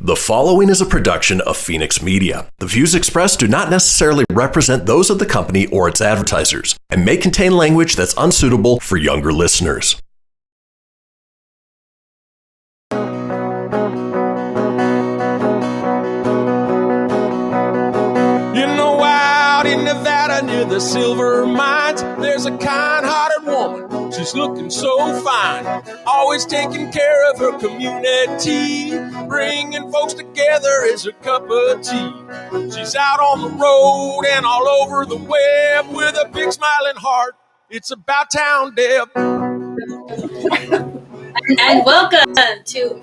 The following is a production of Fenix Media. The views expressed do not necessarily represent those of the company or its advertisers and may contain language that's unsuitable for younger listeners. You know, out in Nevada near the silver mines, there's a kind-hearted woman. She's looking so fine, always taking care of her community. Bringing folks together is her cup of tea. She's out on the road and all over the web with a big smiling heart. It's about Town Deb. And welcome to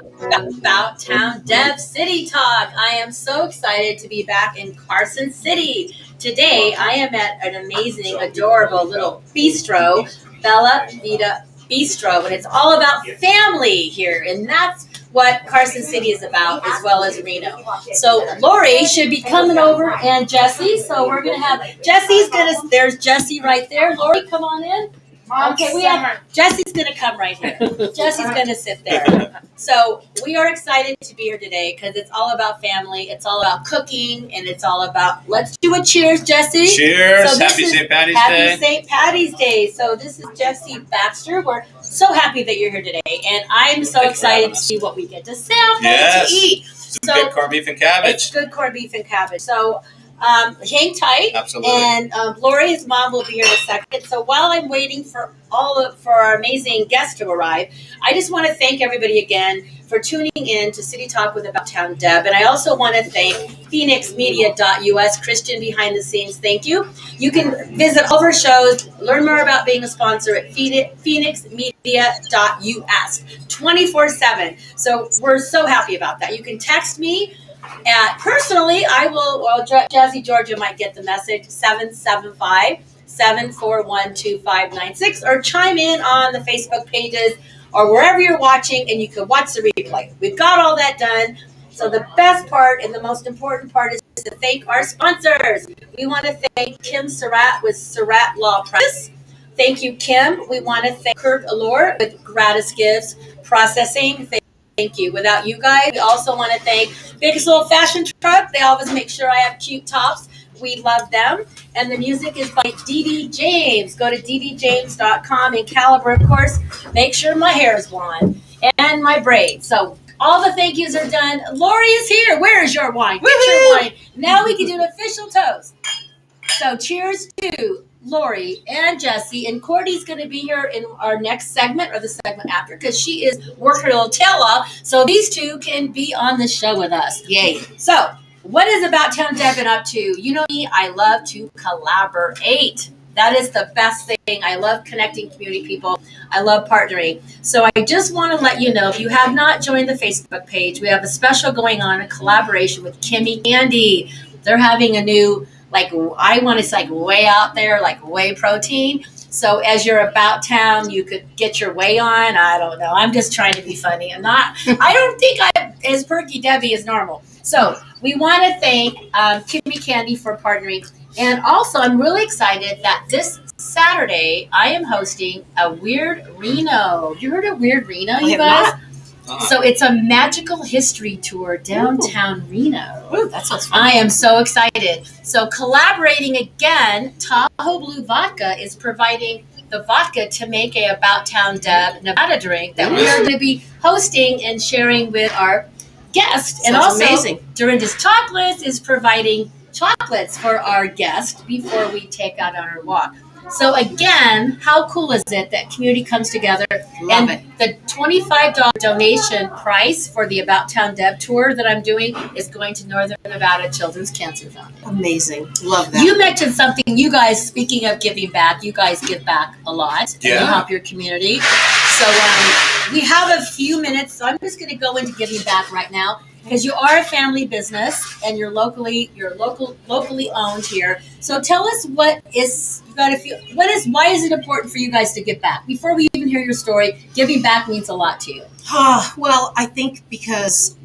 About Town Deb City Talk. I am so excited to be back in Carson City. Today, I am at an amazing, adorable little bistro, Bella Vita Bistro, and it's all about family here, and that's what Carson City is about, as well as Reno. So Lori should be coming over, and Jesse. So we're gonna have there's Jesse right there. Lori, come on in. Okay, Jesse's gonna come right here. Jesse's gonna sit there. So we are excited to be here today because it's all about family. It's all about cooking, and it's all about. Let's do a cheers, Jesse. Cheers! Happy St. Patty's Day. Happy St. Patty's Day. So this is Jesse Baxter. We're so happy that you're here today, and I'm so excited to see what we get to sample to eat. Some good corned beef and cabbage. It's good corned beef and cabbage. So. Hang tight. Absolutely. And Lori's mom will be here in a second. So while I'm waiting for our amazing guests to arrive, I just want to thank everybody again for tuning in to City Talk with About Town Deb. And I also want to thank FenixMedia.us, Christian behind the scenes. Thank you. You can visit all of our shows, learn more about being a sponsor at FenixMedia.us 24/7. So we're so happy about that. You can text me. Personally, I will, Jazzy Georgia might get the message, 775-741-2596, or chime in on the Facebook pages or wherever you're watching, and you can watch the replay. We've got all that done. So the best part and the most important part is to thank our sponsors. We want to thank Kim Surratt with Surratt Law Practice. Thank you, Kim. We want to thank Kurt Allure with Gratis Gifts Processing. Thank you. Without you guys, we also want to thank Biggest Little Fashion Truck. They always make sure I have cute tops. We love them. And the music is by Dee James. Go to ddjames.com and Caliber, of course. Make sure my hair is blonde and my braids. So all the thank yous are done. Lori is here. Where is your wine? Get your wine. Now we can do an official toast. So cheers to Lori and Jesse, and Courtney's going to be here in our next segment or the segment after because she is working her little tail off, so these two can be on the show with us. Yay. So what is About Town Deb been up to? You know me, I love to collaborate. That is the best thing. I love connecting community people. I love partnering. So I just want to let you know, if you have not joined the Facebook page, we have a special going on, a collaboration with Kimmy Candy. They're having a new I want to way out there, whey protein. So as you're about town, you could get your whey on. I don't know. I'm just trying to be funny. I don't think I'm as perky Debbie as normal. So we want to thank Kimmy Candy for partnering. And also, I'm really excited that this Saturday, I am hosting a Weird Reno. You heard of Weird Reno, you guys? So it's a magical history tour downtown Reno. Ooh, that sounds fun. I am so excited. So collaborating again, Tahoe Blue Vodka is providing the vodka to make a About Town Deb Nevada drink that we are going to be hosting and sharing with our guests. And also, amazing. Dorinda's Chocolates is providing chocolates for our guests before we take out on our walk. So again, how cool is it that community comes together? Love it. The $25 donation price for the About Town Deb tour that I'm doing is going to Northern Nevada Children's Cancer Foundation. Amazing. Love that. You mentioned something, you guys, speaking of giving back, you guys give back a lot. And you help your community. So we have a few minutes, so I'm just going to go into giving back right now. Because you are a family business and you're locally owned here. So tell us why is it important for you guys to give back? Before we even hear your story, giving back means a lot to you. Well, I think because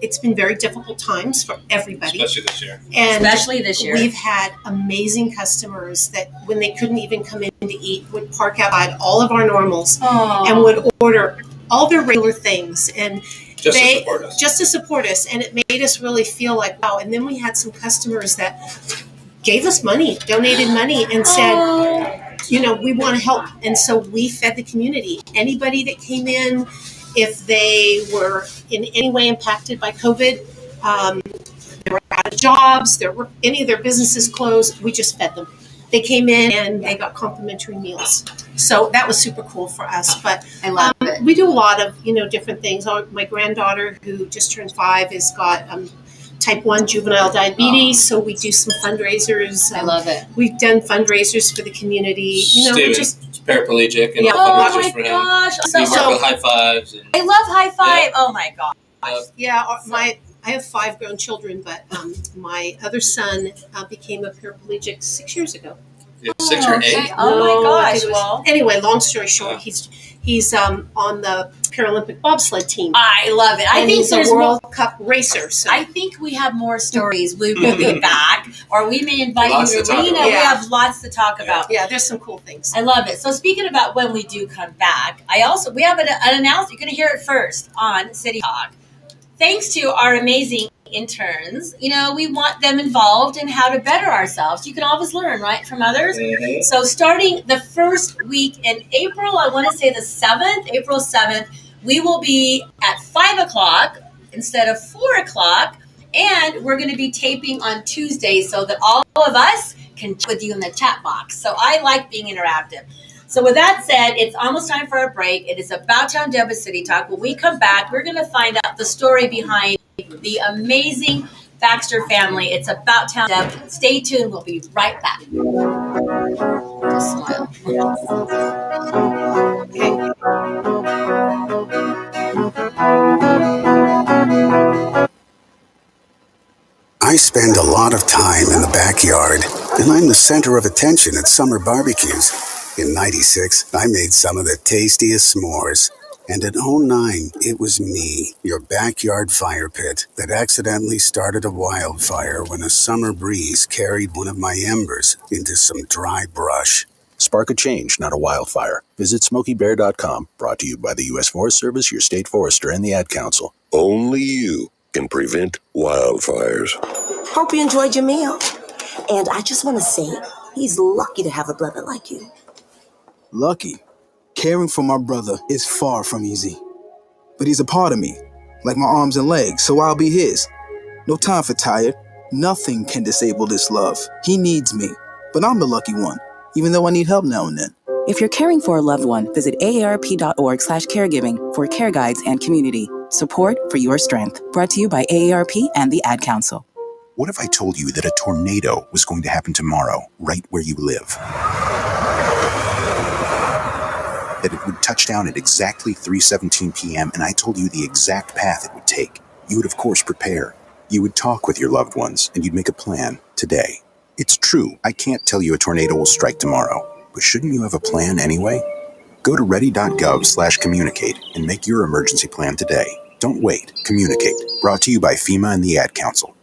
it's been very difficult times for everybody. Especially this year. We've had amazing customers that when they couldn't even come in to eat would park outside all of our normals and would order all their regular things. And Just to support us. Just to support us, and it made us really feel like, wow. And then we had some customers that gave us money, donated money, and said, we want to help. And so we fed the community. Anybody that came in, if they were in any way impacted by COVID, they were out of jobs, any of their businesses closed, we just fed them. They came in and they got complimentary meals. So that was super cool for us. But I love it. We do a lot of, different things. My granddaughter, who just turned 5, has got type 1 juvenile diabetes. So we do some fundraisers. I love it. We've done fundraisers for the community. Steven's paraplegic and Yeah. fundraisers for him. Gosh. We work with high fives. And, I love high five. Oh my gosh. I have 5 grown children, but my other son became a paraplegic 6 years ago. 6 or 8. Okay. Oh my gosh. Anyway, long story short, he's on the Paralympic bobsled team. I love it. I think he's a there's World Cup racer. So. I think we have more stories. We will be back, or we may invite you to Rena. Yeah. We have lots to talk about. Yeah, there's some cool things. I love it. So speaking about when we do come back, we have an announcement. You're going to hear it first on City Talk. Thanks to our amazing interns, we want them involved in how to better ourselves. You can always learn, right, from others. Mm-hmm. So starting the first week in April, I want to say April 7th, we will be at 5 o'clock instead of 4 o'clock. And we're going to be taping on Tuesdays so that all of us can chat with you in the chat box. So I like being interactive. So with that said, it's almost time for a break. It is about Town Deb with City Talk. When we come back, we're going to find out the story behind the amazing Baxter family. It's about Town Deb. Stay tuned. We'll be right back. Just smile. I spend a lot of time in the backyard, and I'm the center of attention at summer barbecues. In '96, I made some of the tastiest s'mores. And in '09, it was me, your backyard fire pit, that accidentally started a wildfire when a summer breeze carried one of my embers into some dry brush. Spark a change, not a wildfire. Visit SmokeyBear.com. Brought to you by the U.S. Forest Service, your state forester, and the Ad Council. Only you can prevent wildfires. Hope you enjoyed your meal. And I just want to say, he's lucky to have a brother like you. Lucky? Caring for my brother is far from easy. But he's a part of me, like my arms and legs, so I'll be his. No time for tired. Nothing can disable this love. He needs me, but I'm the lucky one, even though I need help now and then. If you're caring for a loved one, visit aarp.org/caregiving for care guides and community support for your strength. Brought to you by AARP and the Ad Council. What if I told you that a tornado was going to happen tomorrow, right where you live? That it would touch down at exactly 3:17 p.m., and I told you the exact path it would take. You would, of course, prepare. You would talk with your loved ones, and you'd make a plan today. It's true, I can't tell you a tornado will strike tomorrow, but shouldn't you have a plan anyway? Go to ready.gov/communicate and make your emergency plan today. Don't wait. Communicate. Brought to you by FEMA and the Ad Council.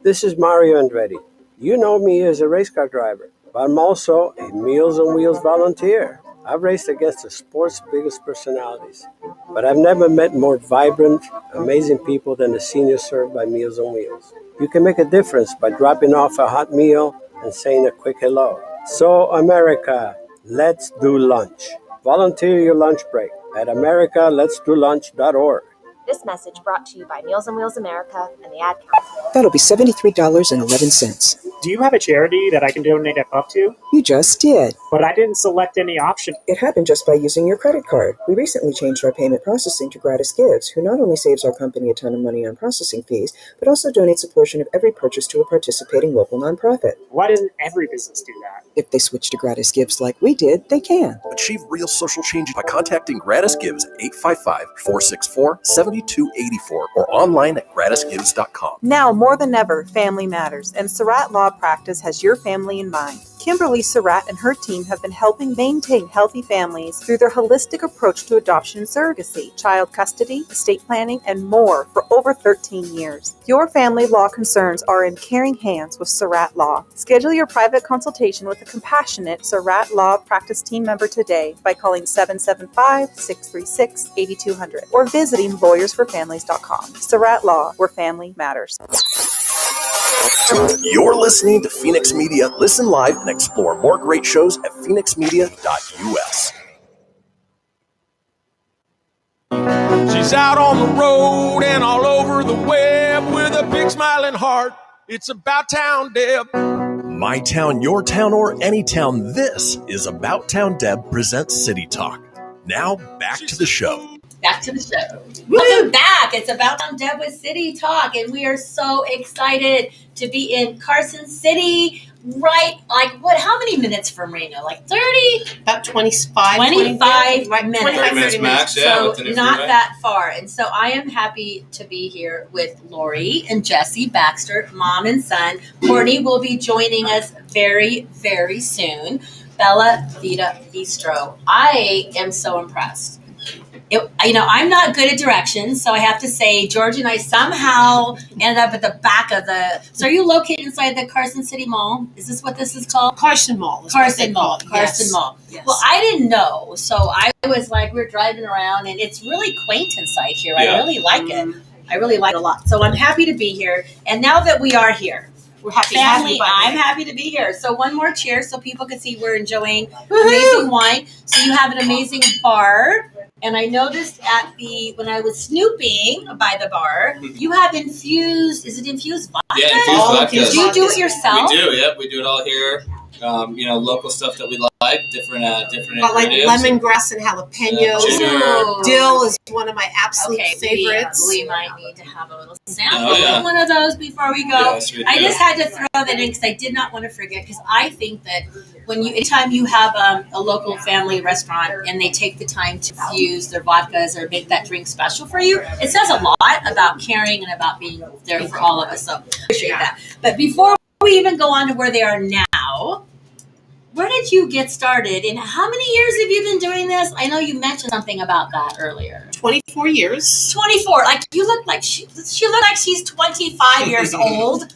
This is Mario Andretti. You know me as a race car driver, but I'm also a Meals on Wheels volunteer. I've raced against the sport's biggest personalities, but I've never met more vibrant, amazing people than the seniors served by Meals on Wheels. You can make a difference by dropping off a hot meal and saying a quick hello. So, America, let's do lunch. Volunteer your lunch break at americaletsdolunch.org. This message brought to you by Meals on Wheels America and the Ad Council. That'll be $73.11. Do you have a charity that I can donate a buck to? You just did. But I didn't select any option. It happened just by using your credit card. We recently changed our payment processing to Gratis Gives, who not only saves our company a ton of money on processing fees, but also donates a portion of every purchase to a participating local nonprofit. Why doesn't every business do that? If they switch to Gratis Gives like we did, they can. Achieve real social change by contacting Gratis Gives at 855-464-7284 or online at gratisgives.com. Now more than ever, family matters, and Surratt Law Practice has your family in mind. Kimberly Surratt and her team have been helping maintain healthy families through their holistic approach to adoption and surrogacy, child custody, estate planning, and more for over 13 years. Your family law concerns are in caring hands with Surratt Law. Schedule your private consultation with a compassionate Surratt Law practice team member today by calling 775-636-8200 or visiting lawyersforfamilies.com. Surratt Law, where family matters. You're listening to Fenix Media. Listen live and explore more great shows at fenixmedia.us. She's out on the road and all over the web with a big smiling heart. It's about Town Deb. My town, your town, or any town, this is About Town Deb presents City Talk. Now, back to the show. Back to the show. Welcome back. It's About Town Deb with City Talk, and we are so excited to be in Carson City. Right, like what? How many minutes from Reno? Like 30? About 25 minutes. 30 minutes max, yeah. So with the new not freeway. that far. And so I am happy to be here with Lori and Jesse Baxter, mom and son. Courtney will be joining us very, very soon. Bella Vita Bistro. I am so impressed. I'm not good at directions, so I have to say George and I somehow ended up at the back of the. So are you located inside the Carson City Mall? Is this what this is called? Carson Mall. Carson Mall. Yes. Mall. Yes. Well, I didn't know, so I was like, we're driving around, and it's really quaint inside here. Yeah. I really like it. I really like it a lot. So I'm happy to be here. And now that we are here, we're happy to have family, you. I'm happy to be here. So one more cheer so people can see we're enjoying amazing wine. So you have an amazing bar. And I noticed when I was snooping by the bar, you have infused, is it infused vodka? Yeah, infused vodka. Do you do it yourself? We do, yep. We do it all here. Local stuff that we like, different Like ingredients. lemongrass and jalapeno. Ginger. Dill is one of my absolute Okay, favorites. We might need to have a little sample Oh, yeah. of one of those before we go. Yes, we I do. just had to throw that in because I did not want to forget, because I think that anytime you have a local family restaurant and they take the time to infuse their vodkas or make that drink special for you, it says a lot about caring and about being there for all of us. So appreciate that. But before we even go on to where they are now, where did you get started, and how many years have you been doing this? I know you mentioned something about that earlier. 24 years. 24. Like you look like she looked like she's 25 years old.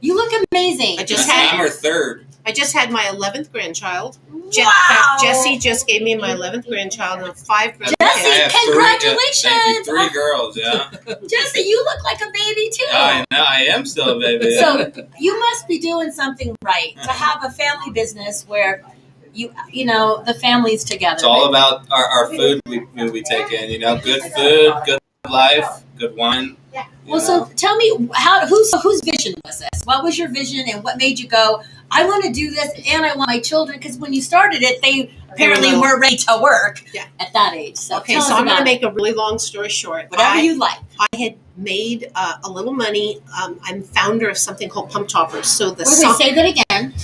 You look amazing. I'm her third. I just had my 11th grandchild. Wow. Jesse just gave me my 11th grandchild and 5 grandkids. Jesse, congratulations. Thank you. 3 girls, yeah. Jesse, you look like a baby too. I know, I am still a baby. So you must be doing something right to have a family business where the family's together. It's all about our food we take in, good food, good life, good wine. Well, so tell me, whose vision was this? What was your vision, and what made you go, I want to do this, and I want my children? Because when you started it, they apparently weren't ready to work at that age. So Okay, so I'm going to make a really long story short. Whatever you like. I had made a little money. I'm founder of something called Pump Toppers. So say that again.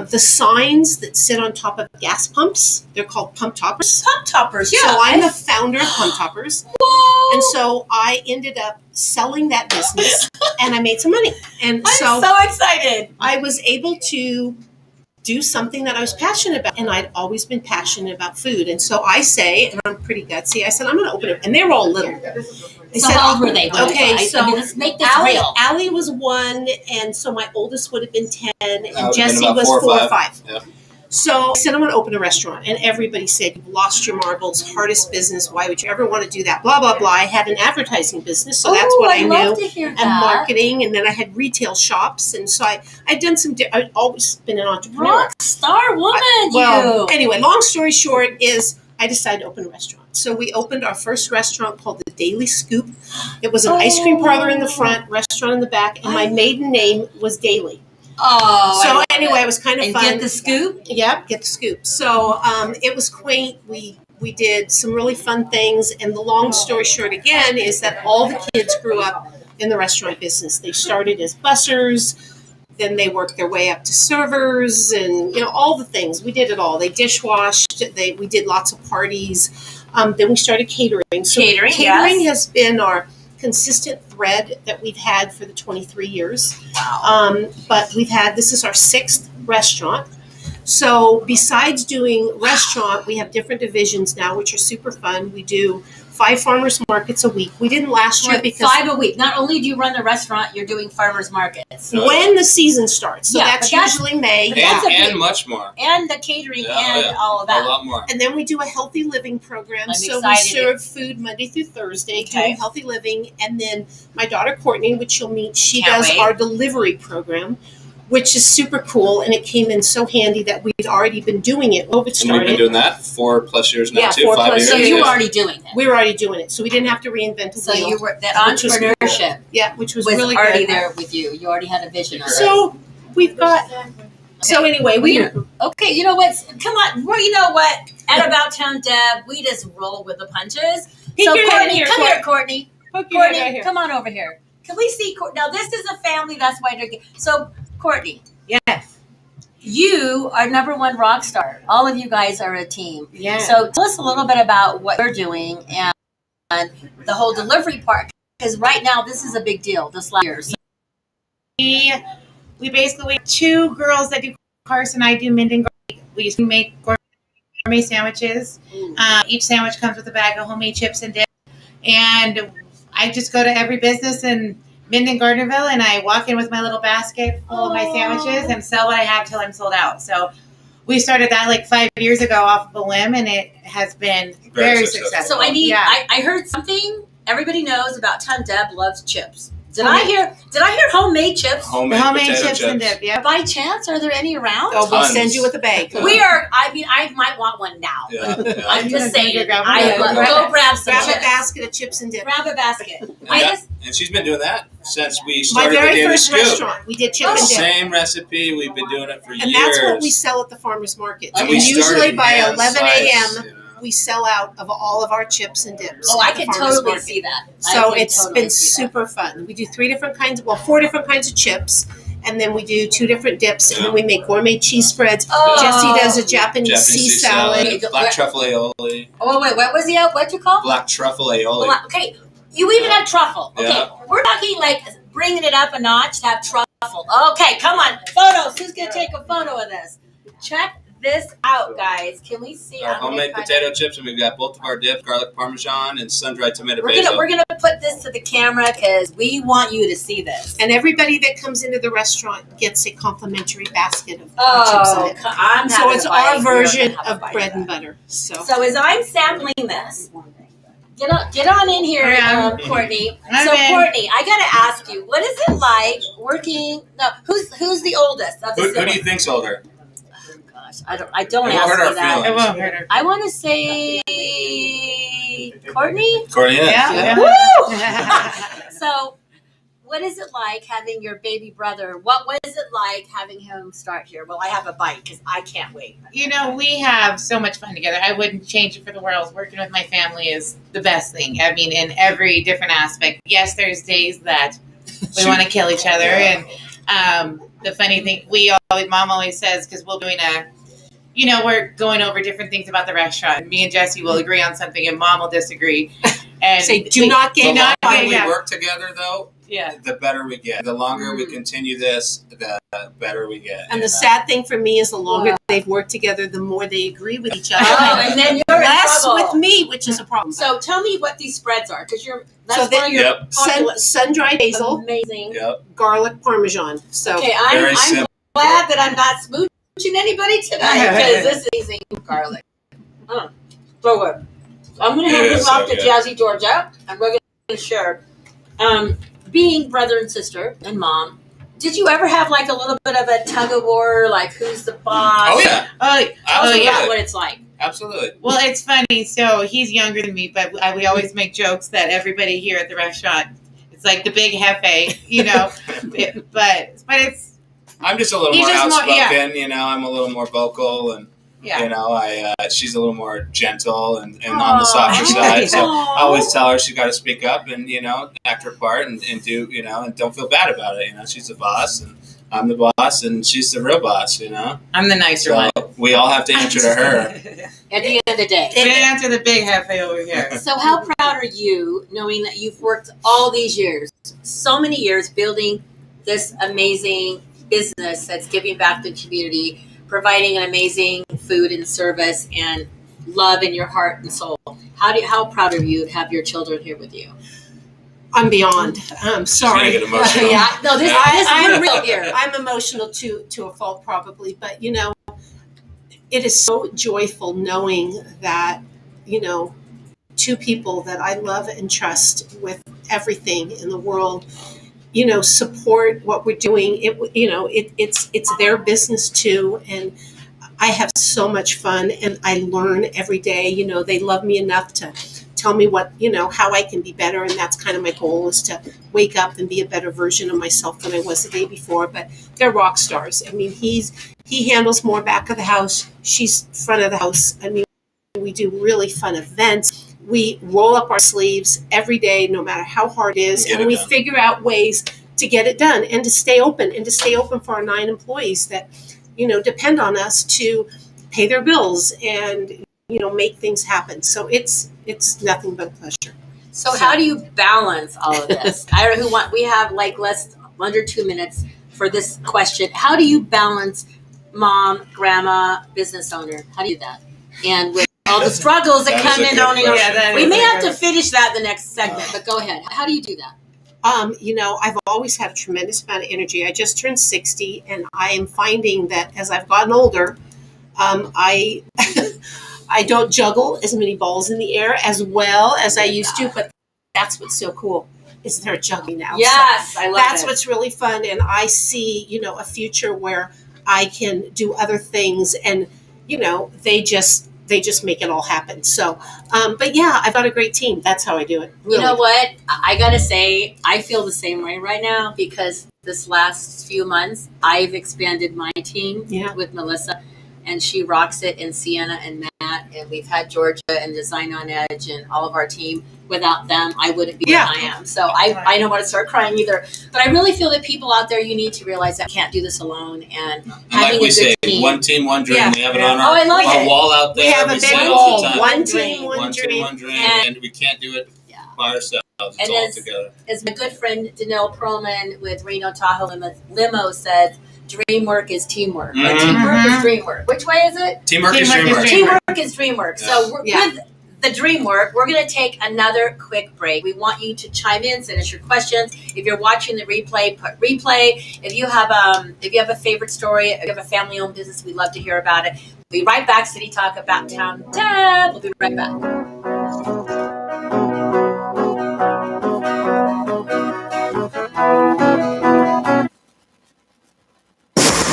The signs that sit on top of gas pumps, they're called Pump Toppers. Pump Toppers, yeah. So I'm the founder of Pump Toppers. Whoa. And so I ended up selling that business and I made some money. And I'm so excited. I was able to do something that I was passionate about. And I'd always been passionate about food. And so I say, and I'm pretty gutsy, I said, I'm going to open it. And they were all little. How old were they? Okay, so let's make this Allie, real. Allie was 1, and so my oldest would have been 10, and Jesse about was 4 4 or or 5. Yeah. So I said, I'm going to open a restaurant. And everybody said, you've lost your marbles, hardest business. Why would you ever want to do that? Blah, blah, blah. I had an advertising business, so that's what I love knew. to hear And that. marketing. And then I had retail shops. And so I'd done I'd always been an entrepreneur. Rock star woman, Anyway, long story short is I decided to open a restaurant. So we opened our first restaurant called the Daily Scoop. It was an ice cream parlor in the front, restaurant in the back, and my maiden name was Daily. Oh, so anyway, it was kind of fun. Get the scoop? Yep, get the scoop. So it was quaint. We did some really fun things. And the long story short, again, is that all the kids grew up in the restaurant business. They started as bussers. Then they worked their way up to servers and, all the things. We did it all. They dishwashed. We did lots of parties. Then we started catering. So catering has been our consistent thread that we've had for the 23 years. Wow. But this is our 6th restaurant. So besides doing restaurant, we have different divisions now, which are super fun. We do 5 farmers markets a week. We didn't last year because 5 a week. Not only do you run the restaurant, you're doing farmers markets. when the season starts. So Yeah, that's but that's- usually May. And much more. And the catering and all of that. A lot more. And then we do a healthy living program. I'm so excited. we serve food Monday through Thursday, Okay. doing healthy living. And then my daughter Courtney, which you'll meet, she Can't does wait. our delivery program, which is super cool. And it came in so handy that we'd already been doing it. COVID And we've started. been doing that 4+ years now, too. 4 5 plus years. So years. you were already doing it. We were already doing it, so we didn't have to reinvent the So wheel. you were that which was cool. entrepreneurship. Yeah, which was was really already good. there with you. You already had a vision. So we've got. So anyway, Okay, you know what? Come on. Well, you know what? At About Town Deb, we just roll with the punches. Peek So your head Courtney, here, come Court. here, Courtney. Poke your head Courtney, right here. come on over here. Can we see? Now this is a family. That's why they're. So Courtney. Yes. You are number one rock star. All of you guys are a team. Yeah. So tell us a little bit about what you're doing and the whole delivery part. Because right now this is a big deal. This last year. So We basically have 2 girls that do Carson. I do Minden. We used to make gourmet sandwiches. Each sandwich comes with a bag of homemade chips and dip. And I just go to every business in Minden, Gardnerville, and I walk in with my little basket full of my sandwiches and sell what I have till I'm sold out. So we started that like 5 years ago off of a whim, and it has been very successful. So I need. Yeah. I heard something. Everybody knows about Town Deb loves chips. Did I hear homemade chips? Homemade potato chips and dip. Yeah. By chance, are there any around? Oh, we'll send you with a bag. We are. I mean, I might want one now. Yeah. I'm just saying. Go grab Go grab some a chips. basket of chips and dip. Grab a basket. And she's been doing that since we My started the very Daily first Scoop. restaurant, we did chip and dip. Same recipe. We've been doing it for years. And that's what we sell at the farmers market. And And we usually started by hand 11 slice, a.m. we sell out of all of our chips and dips. Oh, I at the can farmers totally market. see that. So it's been super fun. We do 4 different kinds of chips, and then we do 2 different dips, and then we make gourmet cheese spreads. Oh. Jesse does a Japanese sea salad. Black truffle aioli. Oh wait, what was the what'd you call? Black truffle aioli. Okay, you even have truffle. Okay, Yeah. we're talking like bringing it up a notch to have truffle. Okay, come on, photos. Who's gonna take a photo of this? Check this out, guys. Can we see? Our I'm gonna homemade kinda- potato chips, and we've got both of our dip, garlic parmesan, and sun-dried tomato We're basil. gonna put this to the camera because we want you to see this. And everybody that comes into the restaurant gets a complimentary basket of chips Oh, and dip. I'm So having it's a bite. our You're version gonna have a of bite bread and butter. So as I'm sampling this, get on in here, Courtney. I'm So in. Courtney, I gotta ask you, what is it like working? No, who's the oldest of the Who do siblings? you think's older? I don't It won't ask hurt me our that. feelings. It won't hurt her. I want to say Courtney. Courtney is. Yeah. Woo! So, what is it like having your baby brother? What was it like having him start here? Well, I have a bite because I can't wait. You know, we have so much fun together. I wouldn't change it for the world. Working with my family is the best thing. I mean, in every different aspect. Yes, there's days that we want to kill each other. And the funny thing, Mom always says, because we're doing we're going over different things about the restaurant. Me and Jesse will agree on something and Mom will disagree. And say, do not get The not longer we get work together, though, Yeah. the better we get. The longer we continue this, the better we get. And the sad thing for me is the longer they've worked together, the more they agree with each other. Oh, and then you're in less trouble. with me, which is a problem. So tell me what these spreads are, because that's So one of your Yep. popular- sun-dried basil, amazing. Yep. garlic parmesan. So Okay, Very I'm simple. glad that I'm not smooching anybody tonight because this is amazing garlic. So good. I'm going to hand It this is off so to good. Jazzy Georgia, and we're going to share. Being brother and sister and mom, did you ever have like a little bit of a tug of war, like who's the boss? Oh yeah. Tell us Absolutely. about what it's like. Absolutely. Well, it's funny. So he's younger than me, but we always make jokes that everybody here at the restaurant, it's like the big hefe, but it's. I'm just a little He's more just more- outspoken, yeah. I'm a little more vocal, and Yeah. she's a little more gentle and on the softer side. So I always tell her she's got to speak up and act her part and do and don't feel bad about it. She's the boss and I'm the boss and she's the real boss. I'm the nicer one. We all have to answer to her. At the end of the day. We answer the big hefe over here. So how proud are you knowing that you've worked all these years, so many years building this amazing business that's giving back to the community, providing an amazing food and service and love in your heart and soul. How proud are you to have your children here with you? I'm beyond. I'm sorry. Get emotional. Yeah, no, this is real here. I'm emotional to a fault probably, but it is so joyful knowing that, two people that I love and trust with everything in the world, support what we're doing. It's their business too. And I have so much fun and I learn every day. They love me enough to tell me what, how I can be better. And that's kind of my goal, is to wake up and be a better version of myself than I was the day before. But they're rock stars. I mean, he handles more back of the house. She's front of the house. I mean, we do really fun events. We roll up our sleeves every day, no matter how hard it is. And we figure out ways to get it done and to stay open for our 9 employees that, depend on us to pay their bills and, make things happen. So it's nothing but a pleasure. So how do you balance all of this? We have like less under 2 minutes for this question. How do you balance mom, grandma, business owner? How do you do that? And with all the struggles that come in owning we may have to finish that the next segment, but go ahead. How do you do that? I've always had a tremendous amount of energy. I just turned 60 and I am finding that as I've gotten older, I I don't juggle as many balls in the air as well as I used to, but that's what's so cool, is they're juggling now. Yes, so I love that's it. what's really fun. And I see, a future where I can do other things and, they just make it all happen. So, but yeah, I've got a great team. That's how I do it. Really. You know what? I got to say, I feel the same way right now because this last few months, I've expanded my team with Melissa, and she rocks it, and Sienna and Matt, and we've had Georgia and Design on Edge and all of our team. Without them, I wouldn't be where I am. So I don't want to start crying either. But I really feel that people out there, you need to realize that I can't do this alone. And having like we a good say, team. one team, one dream. We have it on I love our it. wall out there. We have a big big all the goal. time. One team, one dream. And we can't do it by ourselves. It's And all together. as my good friend Danelle Perlman with Reno Tahoe Limo said, dream work is teamwork. But teamwork is dream work. Which way is it? Teamwork is dream work. Teamwork is dream work. So with the dream work, we're going to take another quick break. We want you to chime in, send us your questions. If you're watching the replay, put replay. If you have a favorite story, if you have a family-owned business, we'd love to hear about it. We'll be right back. City Talk about Town Deb. We'll be right back.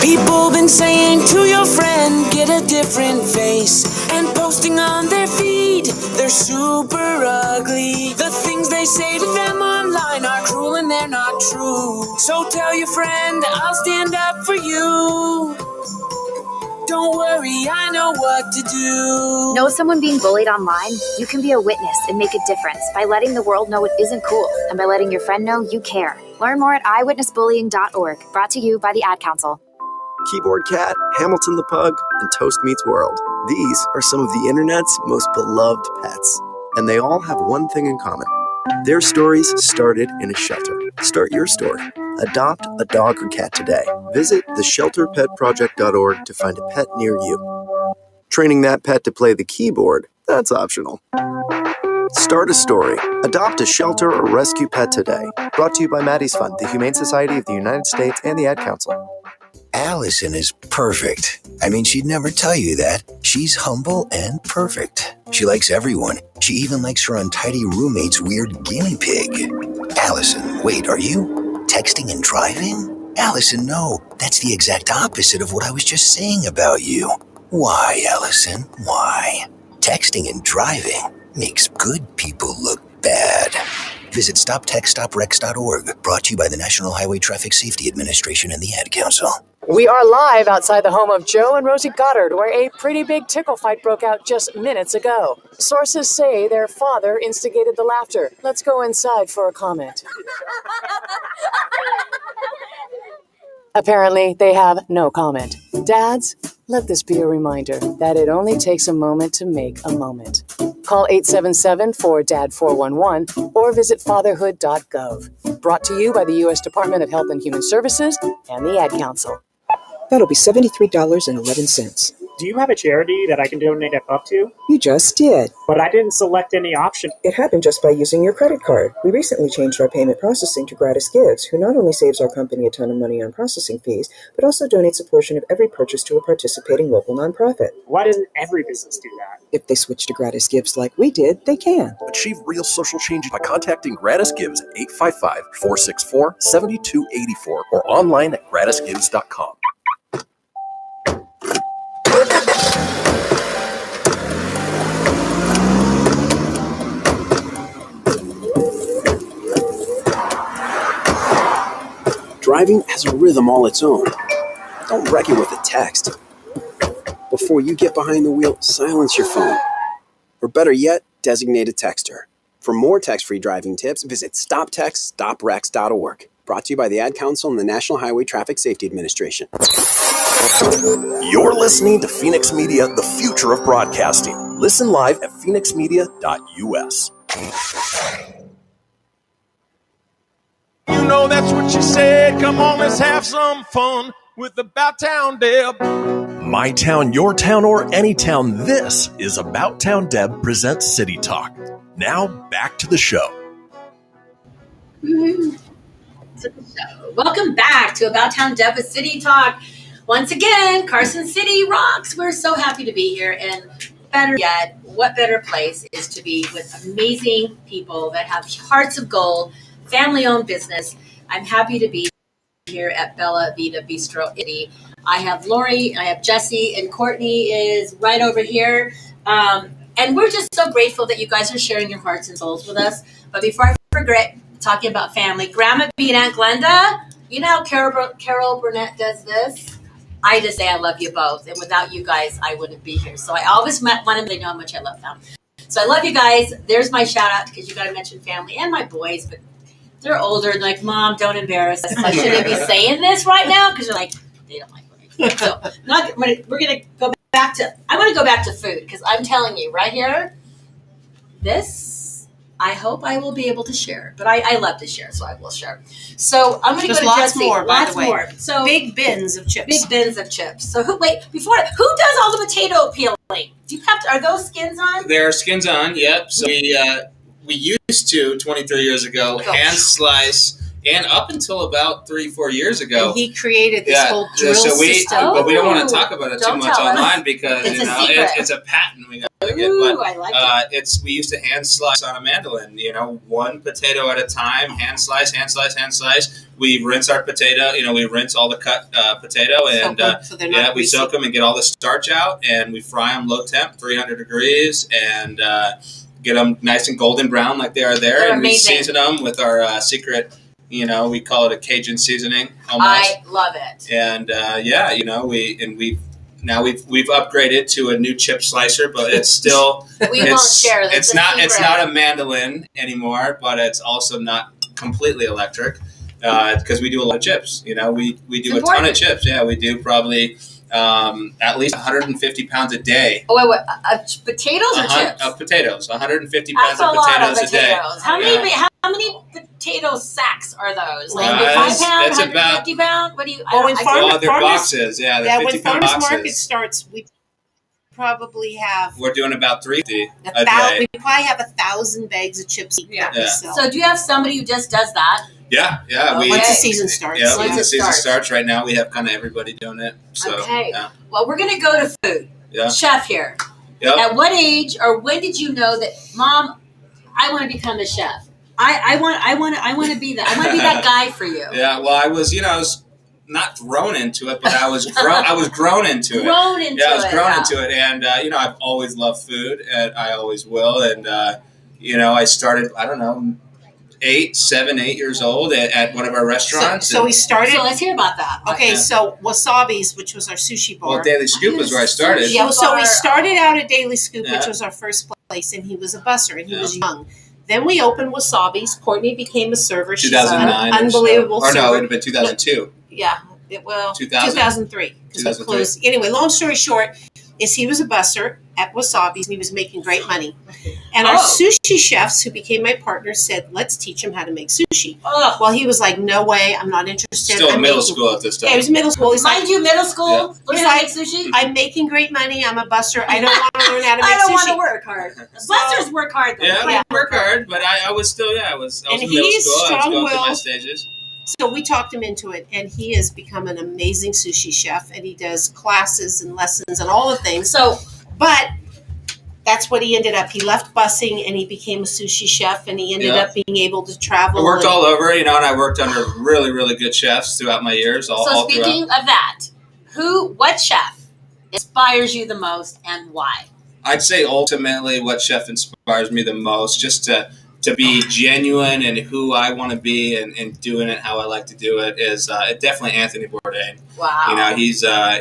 People been saying to your friend, get a different face, and posting on their feed, they're super ugly. The things they say to them online are cruel and they're not true. So tell your friend, I'll stand up for you. Don't worry, I know what to do. Know someone being bullied online? You can be a witness and make a difference by letting the world know it isn't cool and by letting your friend know you care. Learn more at eyewitnessbullying.org. Brought to you by the Ad Council. Keyboard Cat, Hamilton the Pug, and Toast Meets World. These are some of the internet's most beloved pets, and they all have one thing in common. Their stories started in a shelter. Start your story. Adopt a dog or cat today. Visit theshelterpetproject.org to find a pet near you. Training that pet to play the keyboard, that's optional. Start a story. Adopt a shelter or rescue pet today. Brought to you by Maddie's Fund, the Humane Society of the United States, and the Ad Council. Allison is perfect. I mean, she'd never tell you that. She's humble and perfect. She likes everyone. She even likes her untidy roommate's weird guinea pig. Allison, wait, are you texting and driving? Allison, no. That's the exact opposite of what I was just saying about you. Why, Allison? Why? Texting and driving makes good people look bad. Visit StopTextStopWrecks.org. Brought to you by the National Highway Traffic Safety Administration and the Ad Council. We are live outside the home of Joe and Rosie Goddard, where a pretty big tickle fight broke out just minutes ago. Sources say their father instigated the laughter. Let's go inside for a comment. Apparently, they have no comment. Dads, let this be a reminder that it only takes a moment to make a moment. Call 877-4DAD-411 or visit fatherhood.gov. Brought to you by the U.S. Department of Health and Human Services and the Ad Council. That'll be $73.11. Do you have a charity that I can donate a buck to? You just did. But I didn't select any option. It happened just by using your credit card. We recently changed our payment processing to Gratis Gives, who not only saves our company a ton of money on processing fees, but also donates a portion of every purchase to a participating local nonprofit. Why doesn't every business do that? If they switch to Gratis Gives like we did, they can. Achieve real social change by contacting Gratis Gives at 855-464-7284 or online at gratisgives.com. Driving has a rhythm all its own. Don't wreck it with a text. Before you get behind the wheel, silence your phone. Or better yet, designate a texter. For more text-free driving tips, visit stoptextstoprex.org. Brought to you by the Ad Council and the National Highway Traffic Safety Administration. You're listening to Fenix Media, the future of broadcasting. Listen live at phoenixmedia.us. You know that's what she said. Come on, let's have some fun with About Town Deb. My town, your town, or any town, this is About Town Deb presents City Talk. Now, back to the show. Welcome back to About Town Deb with City Talk. Once again, Carson City rocks. We're so happy to be here. And better yet, what better place is to be with amazing people that have hearts of gold, family-owned business. I'm happy to be here at Bella Vita Bistro. I have Lori, I have Jesse, and Courtney is right over here. And we're just so grateful that you guys are sharing your hearts and souls with us. But before I forget, talking about family, Grandma B and Aunt Glenda, you know how Carol Burnett does this? I just say I love you both. And without you guys, I wouldn't be here. So I always want them to know how much I love them. So I love you guys. There's my shout out because you got to mention family and my boys, but they're older. They're like, Mom, don't embarrass us. I shouldn't be saying this right now because they're like, they don't like what I do. So we're going to go back to, I want to go back to food because I'm telling you right here, this, I hope I will be able to share. But I love to share, so I will share. So I'm going to go to lots Jesse. more, by the way. More. So big bins of chips. Big bins of chips. So who does all the potato peeling? Do you have to, are those skins on? There are skins on, yep. So we used to, 23 years ago, hand slice, and up until about 3-4 years ago. And he created this whole drill system. But we don't want to talk about it too much online because it's a patent we got to get. But I like it. we used to hand slice on a mandolin, one potato at a time, hand slice. We rinse our potato, we rinse all the cut potato and we soak them and get all the starch out, and we fry them low temp, 300 degrees, and get them nice and golden brown like they are there. They're and amazing. We season them with our secret, we call it a Cajun seasoning almost. I love it. And we've upgraded to a new chip slicer, but it's still won't share this. It's not a mandolin anymore, but it's also not completely electric because we do a lot of chips. We do a ton of chips. Yeah, we do probably at least 150 pounds a day. Oh, wait. Potatoes or chips? Of potatoes. 150 pounds That's of potatoes a day. How many potato sacks are those? Like 5 pounds, that's 150 pounds? What do you? They're boxes. Yeah, they're 50 pound when farmers boxes. market starts, we probably have. We're doing about 350 a day. We probably have 1,000 bags of chips. Yeah. So do you have somebody who just does that? Yeah. Once the season starts. Yeah, once the season starts. Right now, we have kind of everybody doing it. So, okay. Yeah. Well, we're going to go to food. Yeah. Chef here. Yep. At what age or when did you know that, Mom, I want to become a chef? I want to be that. I want to be that guy for you. Yeah. Well, I was not thrown into it, but I was grown into it. I was grown into it, and I've always loved food, and I always will. And I started, 7, 8 years old at one of our restaurants. So we started. So let's hear about that. Okay, so Wasabi's, which was our sushi bar. Well, Daily Scoop is where I started. Yeah, so we started out at Daily Scoop, which was our first place, and he was a busser, and he was young. Then we opened Wasabi's. Courtney became a server. She's 2009. an unbelievable server. Or no, it would have been 2002. Yeah, 2003. Because they closed. Anyway, long story short, is he was a busser at Wasabi's, and he was making great money. And our sushi chefs, who became my partners, said, let's teach him how to make sushi. Well, he was like, no way, I'm not interested. Still in middle school at this time. Yeah, he was middle school. He's Mind you, middle school, learn how to make sushi? I'm making great money. I'm a busser. I don't want to learn how to make sushi. I don't want to work hard. Busters work hard, though. Yeah, I work hard, but I was still, I was in middle school. I was going through my stages. So we talked him into it, and he has become an amazing sushi chef, and he does classes and lessons and all the things. But that's what he ended up. He left busing, and he became a sushi chef, and he ended up being able to travel. I worked all over, and I worked under really, really good chefs throughout my years. So speaking of that, what chef inspires you the most, and why? I'd say ultimately what chef inspires me the most, just to be genuine and who I want to be and doing it how I like to do it, is definitely Anthony Bourdain. Wow. He's a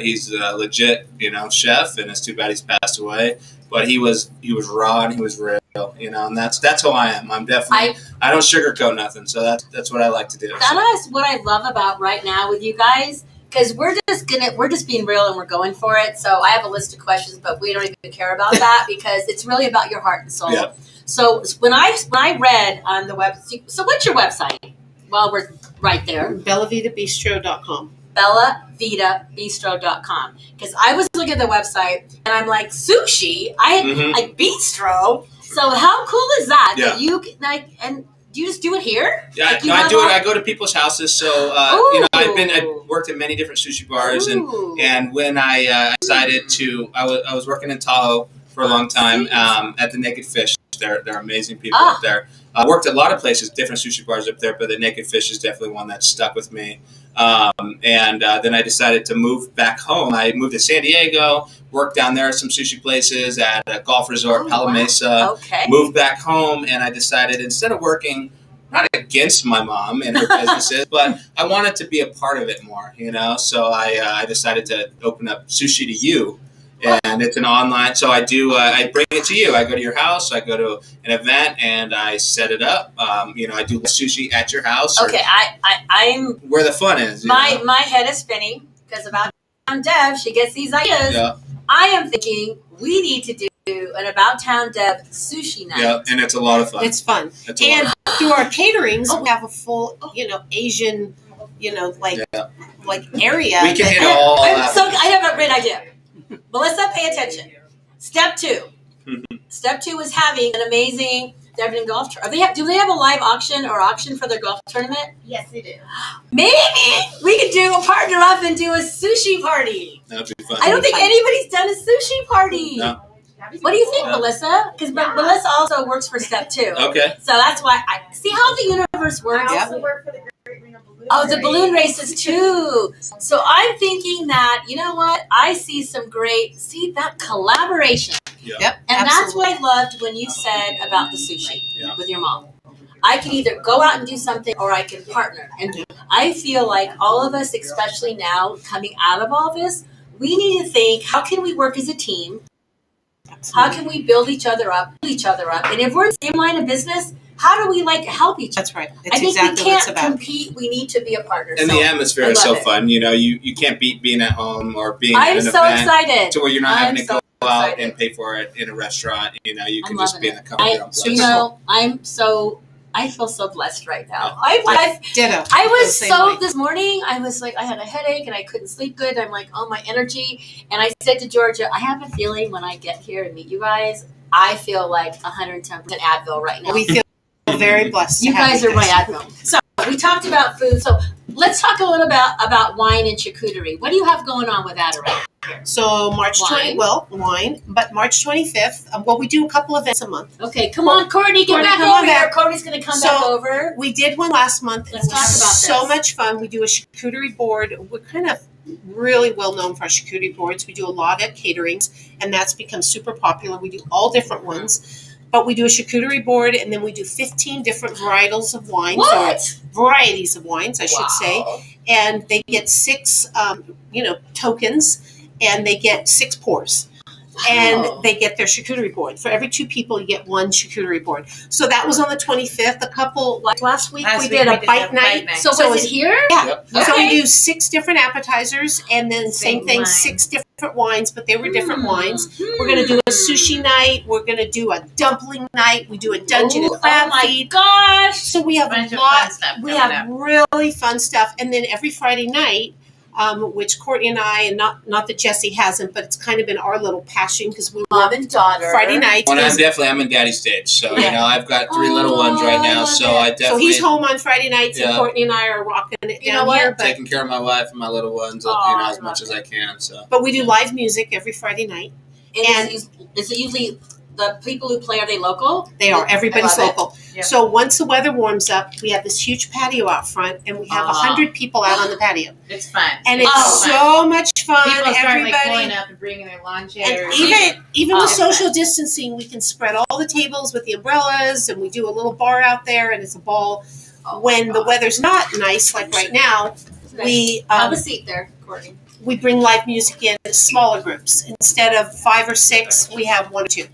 legit, chef, and it's too bad he's passed away. But he was raw and he was real, and that's who I am. I'm definitely, I don't sugarcoat nothing, so that's what I like to do. That is what I love about right now with you guys, because we're just being real and we're going for it. So I have a list of questions, but we don't even care about that because it's really about your heart and soul. Yeah. So when I read on the website, so what's your website? Well, we're right there. BellaVitaBistro.com. BellaVitaBistro.com. Because I was looking at the website and I'm like, sushi? Like bistro? So how cool is that? Yeah. That you and do you just do it here? Yeah, like I do it. I go to people's houses. So I worked at many different sushi bars, and when I decided to, I was working in Tahoe for a long time at the Naked Fish. They're amazing people up there. I worked at a lot of places, different sushi bars up there, but the Naked Fish is definitely one that stuck with me. Then I decided to move back home. I moved to San Diego, worked down there at some sushi places at a golf resort, Palo Mesa. Okay. Moved back home, and I decided instead of working, not against my mom and her businesses, but I wanted to be a part of it more, So I decided to open up Sushi to You. And it's an online, so I do. I bring it to you. I go to your house. I go to an event and I set it up. I do sushi at your house. Okay, I'm where the fun is. My head is spinning because about Town Deb, she gets these ideas. Yeah. I am thinking we need to do an About Town Deb sushi night. Yeah, and it's a lot of fun. It's fun. And through our caterings, we have a full, Asian, like area. We can hit all that. So I have a great idea. Melissa, pay attention. Step 2. Step 2 is having an amazing Devon golf tournament. Do they have a live auction for their golf tournament? Yes, they do. Maybe we could partner up and do a sushi party. That'd be fun. I don't think anybody's done a sushi party. No. What do you think, Melissa? Because Melissa also works for Step 2. Okay. So that's why I see how the universe works. I also work for the Great Ring of Balloon Oh, the balloon races too. So I'm thinking that, you know what? I see that collaboration. Yeah. Yep. And that's what I loved when you said about the sushi with your mom. I can either go out and do something or I can partner. And I feel like all of us, especially now coming out of all this, we need to think, how can we work as a team? How can we build each other up? And if we're in the same line of business, how do we help each other? That's right. I think we can't compete. We need to be a partner. And the atmosphere is so fun. You can't beat being at home or being at an event excited. to where you're not having to go out and pay for it in a restaurant. You can just be in the comfort of your own place. I feel so blessed right now. Ditto. I was this morning, I was like, I had a headache and I couldn't sleep good. I'm like, oh, my energy. And I said to Georgia, I have a feeling when I get here and meet you guys, I feel like 110% Advil right now. We feel very blessed. You guys are my Advil. So we talked about food. So let's talk a little about wine and charcuterie. What do you have going on with that around here? So March 25th. We do a couple events a month. Okay, come on, Courtney, get back over here. Courtney's going to come back over. We did one last month. Let's talk about this. So much fun. We do a charcuterie board. We're kind of really well known for our charcuterie boards. We do a lot at caterings, and that's become super popular. We do all different ones. But we do a charcuterie board, and then we do 15 different varietals of wine. What? Varieties of wines, I should say. And they get 6, tokens, and they get 6 pours. Wow. And they get their charcuterie board. For every 2 people, you get 1 charcuterie board. So that was on the 25th. Last week we did a bite night. So was it here? Yeah. Yep. Okay. So we do 6 different appetizers, and then same thing, 6 different wines, but they were different wines. We're going to do a sushi night. We're going to do a dumpling night. We do a dungeon and crab feed. Gosh! So we have a lot. We have really fun stuff. And then every Friday night, which Courtney and I, and not that Jesse hasn't, but it's kind of been our little passion because we mom and daughter. Friday nights. Well, I'm in daddy stage, so I've got 3 little ones right now, so I definitely. So he's home on Friday nights, and Courtney and I are rocking it down here. But taking care of my wife and my little ones, as much as I can. So. But we do live music every Friday night, and is it usually the people who play? Are they local? They are. Everybody's local. Yep. So once the weather warms up, we have this huge patio out front, and we have 100 people out on the patio. It's fun. And it's so much fun. People start Everybody pulling up and bringing their lawn chairs. And even with social distancing, we can spread all the tables with the umbrellas, and we do a little bar out there, and it's a ball. When the weather's not nice, like right now, we have a seat there, Courtney. We bring live music in smaller groups. Instead of 5 or 6, we have 1 or 2.